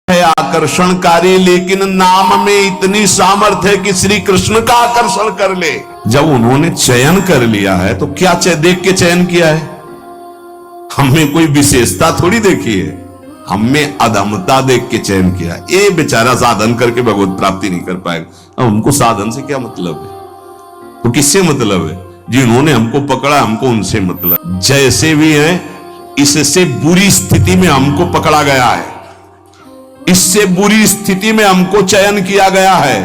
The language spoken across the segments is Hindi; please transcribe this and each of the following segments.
है आकर्षणकारी, लेकिन नाम में इतनी सामर्थ्य है कि श्री कृष्ण का आकर्षण कर ले। जब उन्होंने चयन कर लिया है तो क्या देख के चयन किया है? हमने कोई विशेषता थोड़ी देखी है, हमने अधमता देख के चयन किया। ये बेचारा साधन करके भगवत प्राप्ति नहीं कर पाएगा। अब हमको साधन से क्या मतलब है? तो किससे मतलब है? जिन्होंने हमको पकड़ा, हमको उनसे मतलब। जैसे भी है, इससे बुरी स्थिति में हमको पकड़ा गया है, इससे बुरी स्थिति में हमको चयन किया गया है।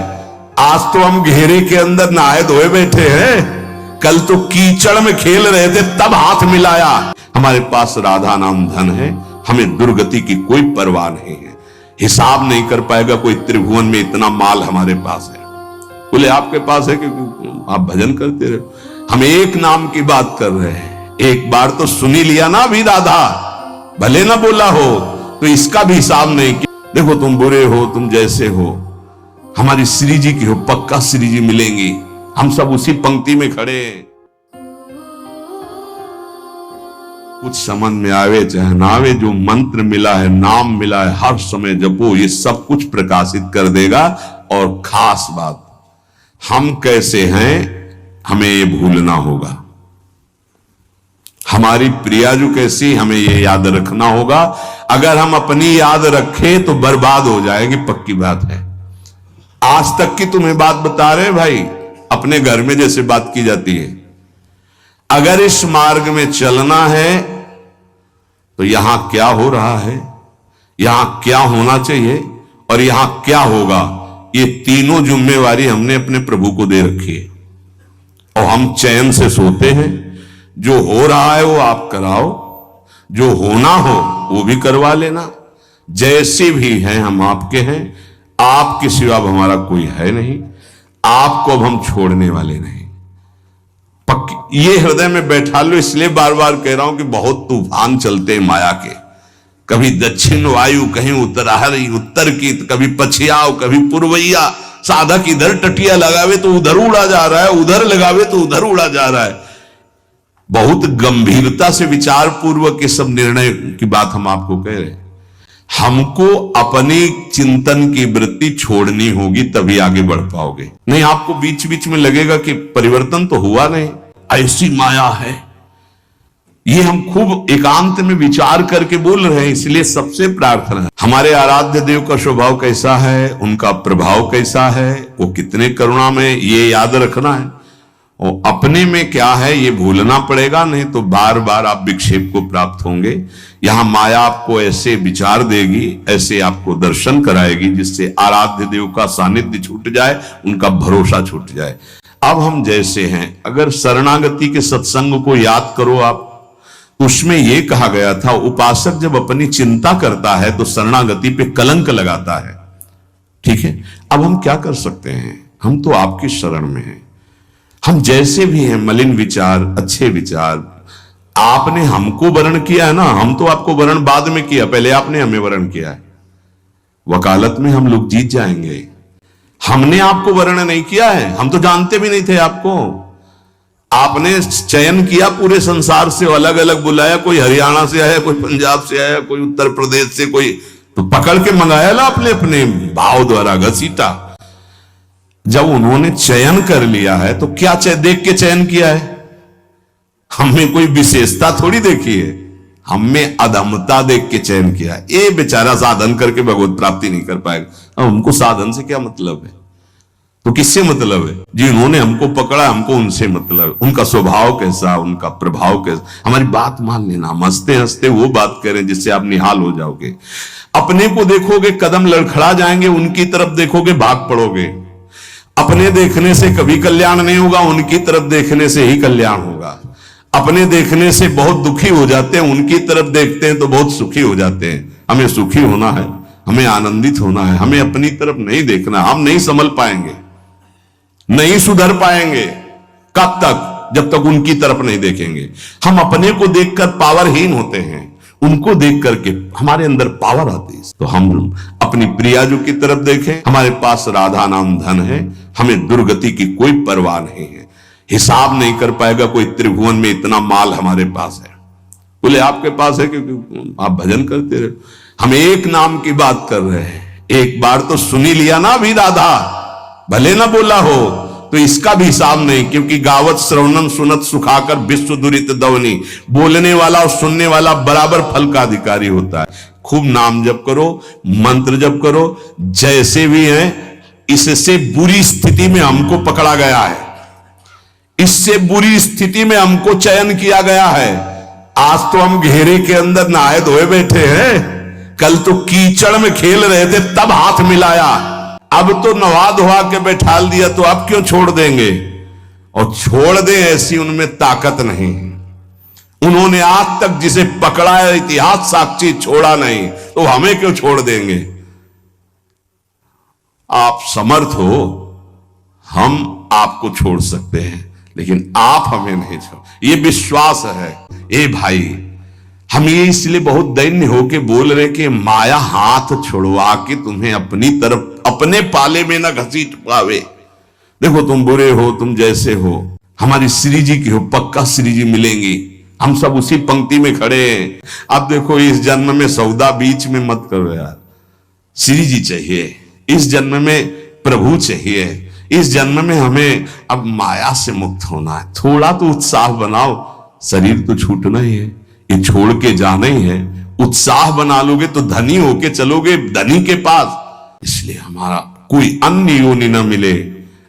आज तो हम घेरे के अंदर नहाए धोए बैठे हैं, कल तो कीचड़ में खेल रहे थे तब हाथ मिलाया। हमारे पास राधा नाम धन है, हमें दुर्गति की कोई परवाह नहीं है। हिसाब नहीं कर पाएगा कोई त्रिभुवन में इतना माल हमारे पास है। बोले आपके पास है क्योंकि आप भजन करते रहे। हम एक नाम की बात कर रहे हैं, एक बार तो सुनी लिया ना अभी राधा, भले ना बोला हो तो इसका भी हिसाब नहीं किया। देखो तुम बुरे हो, तुम जैसे हो, हमारी श्री जी की हो, पक्का श्री जी मिलेंगी। हम सब उसी पंक्ति में खड़े हैं। कुछ समझ में आवे चाहे ना आवे, जो मंत्र मिला है, नाम मिला है, हर समय जपो, ये सब कुछ प्रकाशित कर देगा। और खास बात, हम कैसे हैं हमें ये भूलना होगा। हमारी प्रियाजू कैसी, हमें ये याद रखना होगा। अगर हम अपनी याद रखें तो बर्बाद हो जाएगी, पक्की बात है। आज तक की तुम्हें बात बता रहे भाई, अपने घर में जैसे बात की जाती है। अगर इस मार्ग में चलना है तो यहां क्या हो रहा है, यहां क्या होना चाहिए और यहां क्या होगा, ये तीनों जिम्मेवारी हमने अपने प्रभु को दे रखी है। और हम चैन से सोते हैं। जो हो रहा है वो आप कराओ, जो होना हो वो भी करवा लेना। जैसे भी हैं हम आपके हैं, आपके सिवा अब हमारा कोई है नहीं। आपको अब हम छोड़ने वाले नहीं, पक्की ये हृदय में बैठा लो। इसलिए बार बार कह रहा हूं कि बहुत तूफान चलते हैं माया के। कभी दक्षिण वायु, कहीं उत्तराहरी उत्तर की, कभी पछियाव, कभी पूर्वैया। साधक इधर टटिया लगावे तो उधर उड़ा जा रहा है, उधर लगावे तो उधर उड़ा जा रहा है। बहुत गंभीरता से विचार पूर्वक के सब निर्णय की बात हम आपको कह रहे हैं। हमको अपनी चिंतन की वृत्ति छोड़नी होगी, तभी आगे बढ़ पाओगे। नहीं आपको बीच बीच में लगेगा कि परिवर्तन तो हुआ नहीं, ऐसी माया है। ये हम खूब एकांत में विचार करके बोल रहे हैं। इसलिए सबसे प्रार्थना है, हमारे आराध्य देव का स्वभाव कैसा है, उनका प्रभाव कैसा है, वो कितने करुणा में, ये याद रखना है। और अपने में क्या है ये भूलना पड़ेगा, नहीं तो बार बार आप विक्षेप को प्राप्त होंगे। यहां माया आपको ऐसे विचार देगी, ऐसे आपको दर्शन कराएगी, जिससे आराध्य देव का सानिध्य छूट जाए, उनका भरोसा छूट जाए। अब हम जैसे हैं, अगर शरणागति के सत्संग को याद करो आप, उसमें यह कहा गया था, उपासक जब अपनी चिंता करता है तो शरणागति पे कलंक लगाता है। ठीक है, अब हम क्या कर सकते हैं? हम तो आपकी शरण में हैं। हम जैसे भी हैं, मलिन विचार, अच्छे विचार, आपने हमको वर्ण किया है ना, हम तो आपको वर्ण बाद में किया, पहले आपने हमें वर्ण किया है। वकालत में हम लोग जीत जाएंगे। हमने आपको वर्ण नहीं किया है, हम तो जानते भी नहीं थे आपको। आपने चयन किया पूरे संसार से, अलग अलग बुलाया, कोई हरियाणा से आया, कोई पंजाब से आया, कोई उत्तर प्रदेश से, कोई तो पकड़ के मंगाया ला, अपने अपने भाव द्वारा घसीटा। जब उन्होंने चयन कर लिया है तो क्या देख के चयन किया है? हमने कोई विशेषता थोड़ी देखी है, हमने अधमता देख के चयन किया है। ये बेचारा साधन करके भगवत प्राप्ति नहीं कर पाएगा। अब हमको साधन से क्या मतलब है? तो किससे मतलब है? जिन्होंने हमको पकड़ा, हमको उनसे मतलब। उनका स्वभाव कैसा, उनका प्रभाव कैसा, हमारी बात मान लेना। हम हंसते हंसते वो बात करें जिससे आप निहाल हो जाओगे। अपने को देखोगे कदम लड़खड़ा जाएंगे, उनकी तरफ देखोगे भाग पड़ोगे। अपने देखने से कभी कल्याण नहीं होगा, उनकी तरफ देखने से ही कल्याण होगा। अपने देखने से बहुत दुखी हो जाते हैं, उनकी तरफ देखते हैं तो बहुत सुखी हो जाते हैं। हमें सुखी होना है, हमें आनंदित होना है, हमें अपनी तरफ नहीं देखना। हम नहीं संभल पाएंगे, नहीं सुधर पाएंगे। कब तक? जब तक उनकी तरफ नहीं देखेंगे। हम अपने को देखकर पावरहीन होते हैं, उनको देख करके हमारे अंदर पावर आती है। तो हम अपनी प्रियाजू की तरफ देखें। हमारे पास राधा नाम धन है, हमें दुर्गति की कोई परवाह नहीं है। हिसाब नहीं कर पाएगा कोई त्रिभुवन में इतना माल हमारे पास है। बोले आपके पास है क्योंकि आप भजन करते रहे। हम एक नाम की बात कर रहे हैं, एक बार तो सुनी लिया ना अभी राधा, भले ना बोला हो तो इसका भी हिसाब नहीं, क्योंकि गावत श्रवणन सुनत सुखाकर विश्व दुरित दवनी, बोलने वाला और सुनने वाला बराबर फल का अधिकारी होता है। खूब नाम जप करो, मंत्र जप करो, जैसे भी हैं। इससे बुरी स्थिति में हमको पकड़ा गया है, इससे बुरी स्थिति में हमको चयन किया गया है। आज तो हम घेरे के अंदर नहाए धोए बैठे हैं, कल तो कीचड़ में खेल रहे थे तब हाथ मिलाया, अब तो नवा धोवा के बैठाल दिया, तो अब क्यों छोड़ देंगे? और छोड़ दें ऐसी उनमें ताकत नहीं। उन्होंने आज तक जिसे पकड़ा है इतिहास साक्षी छोड़ा नहीं, तो हमें क्यों छोड़ देंगे? आप समर्थ हो, हम आपको छोड़ सकते हैं, लेकिन आप हमें नहीं छोड़। ये विश्वास है। ए भाई, हम ये इसलिए बहुत दैन्य होके बोल रहे कि माया हाथ छुड़वा के तुम्हें अपनी तरफ अपने पाले में ना घसीट पावे। देखो तुम बुरे हो, तुम जैसे हो, हमारी श्री जी की हो, पक्का श्री जी मिलेंगी, हम सब उसी पंक्ति में खड़े हैं। अब देखो इस जन्म में सौदा बीच में मत करो यार, श्री जी चाहिए, इस जन्म में प्रभु चाहिए, इस जन्म में हमें अब माया से मुक्त होना है। थोड़ा तो उत्साह बनाओ, शरीर तो छूटना ही है, ये छोड़ के जाना ही है। उत्साह बना लोगे तो धनी होके चलोगे धनी के पास। इसलिए हमारा कोई अन्य योनि न मिले,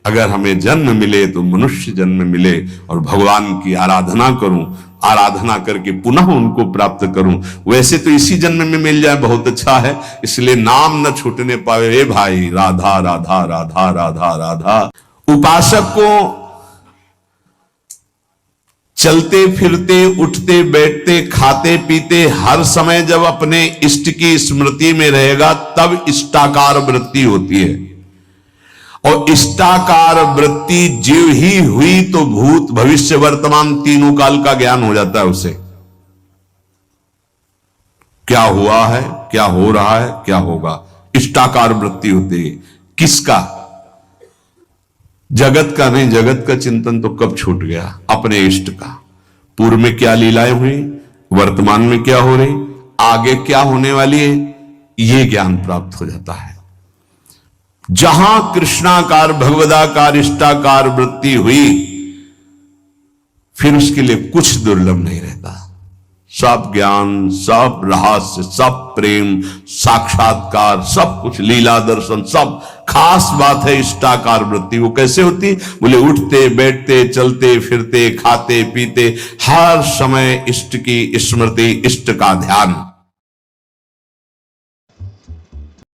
अगर हमें जन्म मिले तो मनुष्य जन्म मिले और भगवान की आराधना करूं, आराधना करके पुनः उनको प्राप्त करूं। वैसे तो इसी जन्म में मिल जाए बहुत अच्छा है, इसलिए नाम न छूटने पावे। हे भाई, राधा राधा राधा राधा राधा। उपासक को चलते फिरते उठते बैठते खाते पीते हर समय जब अपने इष्ट की स्मृति में रहेगा तब इष्टाकार वृत्ति होती है। और इष्टाकार वृत्ति जीव ही हुई तो भूत भविष्य वर्तमान तीनों काल का ज्ञान हो जाता है उसे। क्या हुआ है, क्या हो रहा है, क्या होगा, इष्टाकार वृत्ति होती है। किसका? जगत का नहीं, जगत का चिंतन तो कब छूट गया, अपने इष्ट का। पूर्व में क्या लीलाएं हुई, वर्तमान में क्या हो रही, आगे क्या होने वाली है, यह ज्ञान प्राप्त हो जाता है। जहां कृष्णाकार भगवदाकार इष्टाकार वृत्ति हुई, फिर उसके लिए कुछ दुर्लभ नहीं रहता। सब ज्ञान, सब रहस्य, सब प्रेम, साक्षात्कार, सब कुछ लीला दर्शन, सब खास बात है इष्टाकार वृत्ति। वो कैसे होती? बोले उठते बैठते चलते फिरते खाते पीते हर समय इष्ट की स्मृति, इष्ट का ध्यान।